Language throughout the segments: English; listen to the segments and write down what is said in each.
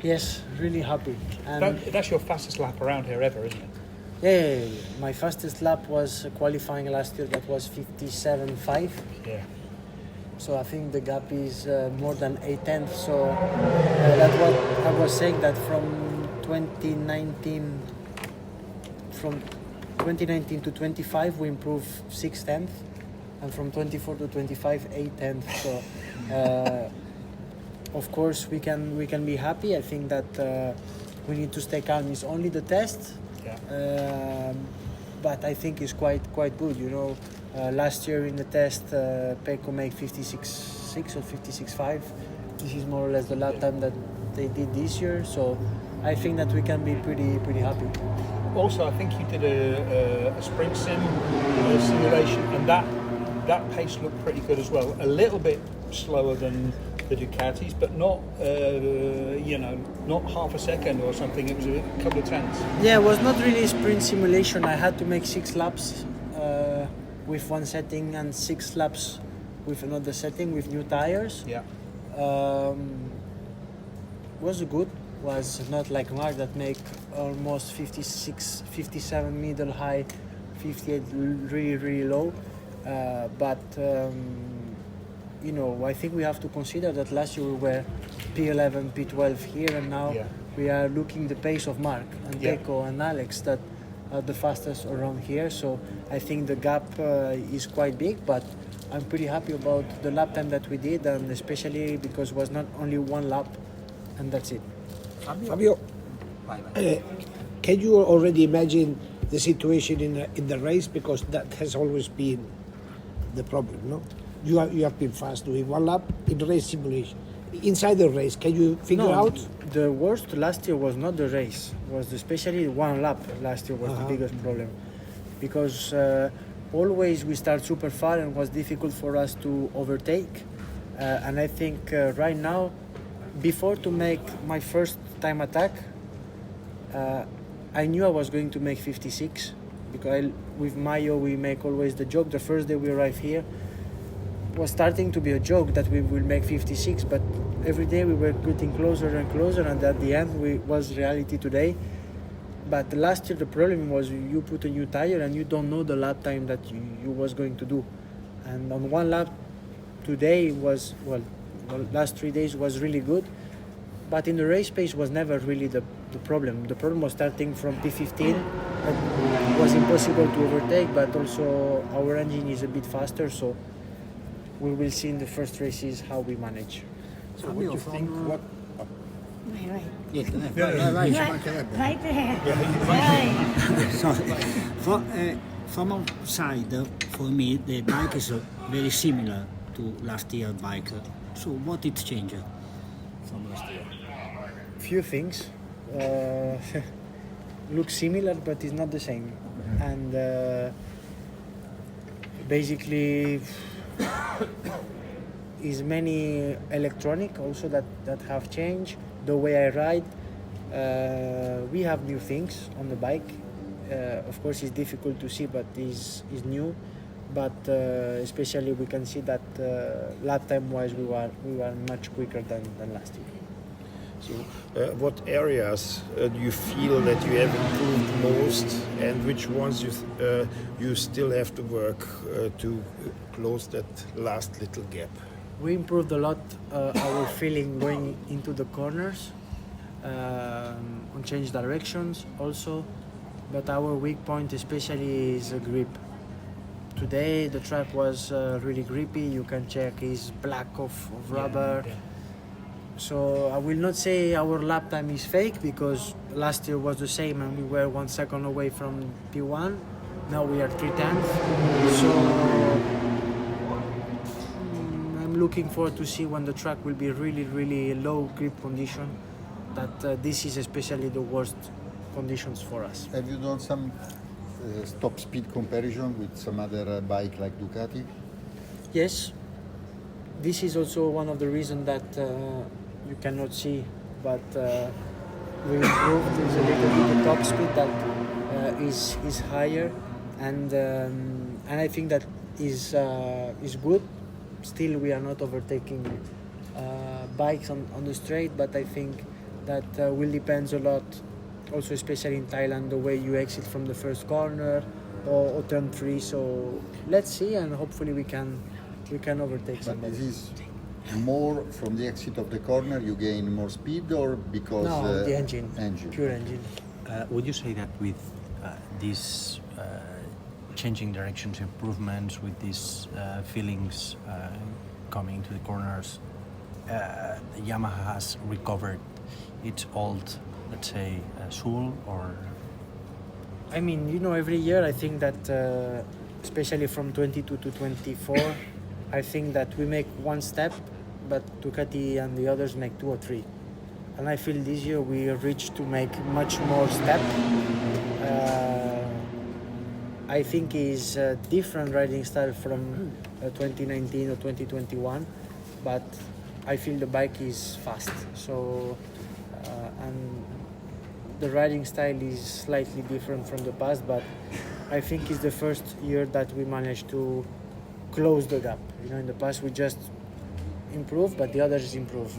Yes, really happy. And That's your fastest lap around here ever, isn't it? yeah, my fastest lap was qualifying last year. That was 57.5. Yeah. So I think the gap is more than 8/10. So that's what I was saying, that from 2019 to 25 we improved 6/10, and from 24 to 25 8/10. So of course we can be happy. I think that we need to stay calm. It's only the test. Yeah. But I think it's quite good. Last year in the test, Pecco made 56.6 or 56.5. This is more or less the lap time that they did this year. So I think that we can be pretty happy. Also, I think you did a sprint simulation, and that pace looked pretty good as well. A little bit slower than the Ducatis, but not not half a second or something. It was a couple of tenths. Yeah, it was not really a sprint simulation. I had to make 6 laps with one setting and 6 laps with another setting with new tires. Yeah. Was good. Was not like Mark that make almost 56, 57 middle high, 58 really low. I think we have to consider that last year we were P11, P12 here, and now we are looking the pace of Mark and Pecco and Alex that are the fastest around here. So I think the gap is quite big, but I'm pretty happy about the lap time that we did, and especially because it was not only one lap, and that's it. Fabio, can you already imagine the situation in the race, because that has always been the problem, no? You have been fast doing one lap in the race simulation. Inside the race, can you figure out? The worst last year was not the race, was especially one lap last year was the biggest problem, because always we start super far and it was difficult for us to overtake. And I think right now, before to make my first time attack, I knew I was going to make 56, because with Mayo we make always the joke. The first day we arrive here was starting to be a joke that we will make 56, but every day we were getting closer and closer, and at the end was reality today. But last year the problem was you put a new tire and you don't know the lap time that you was going to do, and on one lap today was the last 3 days was really good, but in the race pace was never really the problem. The problem was starting from P15. It was impossible to overtake, but also our engine is a bit faster, so we will see in the first races how we manage. So what do you think? What? Right there. So, from outside, for me, the bike is very similar to last year's bike. So, what it changed from last year? Few things. Look similar, but it's not the same. And basically, is many electronic also that have changed the way I ride. We have new things on the bike. Of course it's difficult to see, but is new, but especially we can see that lap time wise we were much quicker than last year. So, what areas do you feel that you have improved most, and which ones you still have to work to close that last little gap? We improved a lot our feeling going into the corners, on change directions also, but our weak point especially is grip. Today the track was really grippy. You can check it's black of rubber. Yeah. So I will not say our lap time is fake, because last year was the same and we were 1 second away from P1. Now we are 3/10. So I'm looking forward to see when the track will be really low grip condition, that this is especially the worst conditions for us. Have you done some top speed comparison with some other bike like Ducati? Yes, this is also one of the reasons that you cannot see, but we improved. It's a little bit the top speed that is higher, and I think that is good. Still, we are not overtaking bikes on the straight, but I think That will depend a lot, also especially in Thailand, the way you exit from the first corner or turn 3. So let's see, and hopefully we can overtake But somebody. this is more from the exit of the corner, you gain more speed, or because No, the engine, pure engine. Would you say that with these changing directions, improvements, with these feelings coming to the corners, Yamaha has recovered its old, let's say, soul? Or I mean, every year I think that, especially from 22 to 24, I think that we make one step, but Ducati and the others make 2 or 3. And I feel this year we reached to make much more step. I think is a different riding style from 2019 or 2021, but I feel the bike is fast. So, and the riding style is slightly different from the past, but I think it's the first year that we managed to close the gap. In the past we just improve, but the others improve,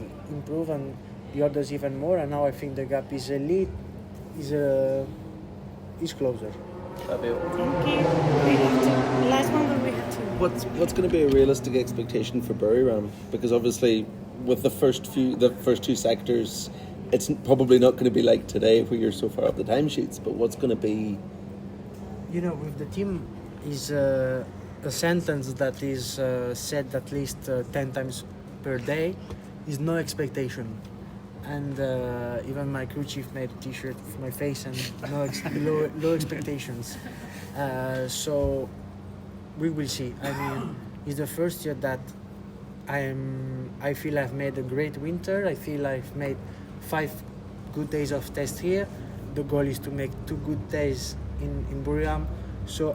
and the others even more. And now I think the gap is closer. Fabio, Thank you. We have to. Last one, but we have to. what's going to be a realistic expectation for Buriram? Because obviously, with the first 2 sectors, it's probably not going to be like today where you're so far up the timesheets. But what's going to be? With the team is a sentence that is said at least 10 times per day is no expectation. And even my crew chief made a t-shirt with my face and low expectations. So we will see. I mean, it's the first year that I feel I've made a great winter. I feel I've made 5 good days of test here. The goal is to make 2 good days in Buriram. So